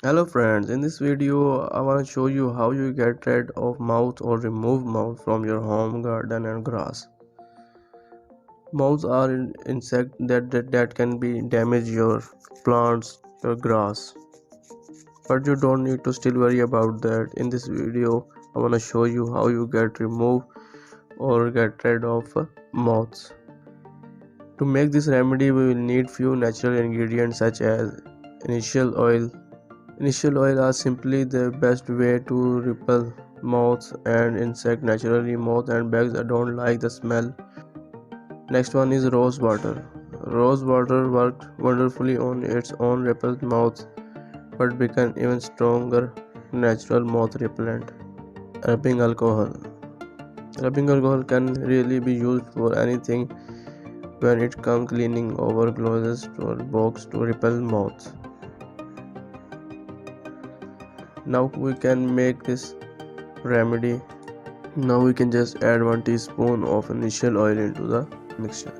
Hello friends, in this video I want to show you how you get rid of moth or remove moth from your home, garden and grass. Moths are insects that can be damage your plants, your grass. But you don't need to still worry about that. In this video I want to show you how you get remove or get rid of moths. To make this remedy we will need few natural ingredients such as initial oil. Initial oil are simply the best way to repel moths and insects naturally. Moths and bugs don't like the smell. Next one is rose water. Rose water worked wonderfully on its own repel moths but become even stronger natural moth repellent. Rubbing alcohol. Rubbing alcohol can really be used for anything when it comes cleaning over clothes or box to repel moths. Now we can make this remedy. Now we can just add 1 teaspoon of initial oil into the mixture.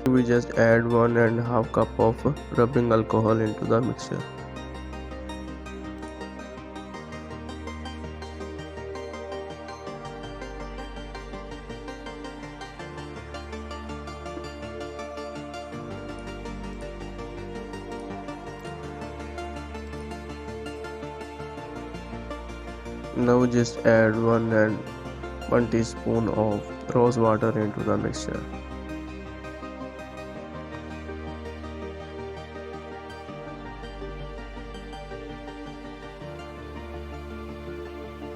We just add 1.5 cup of rubbing alcohol into the mixture. Now just add 1 teaspoon of rose water into the mixture.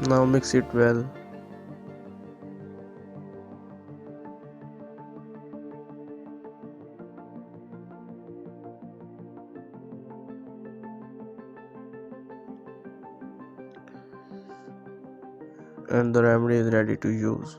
Now mix it well. And the remedy is ready to use.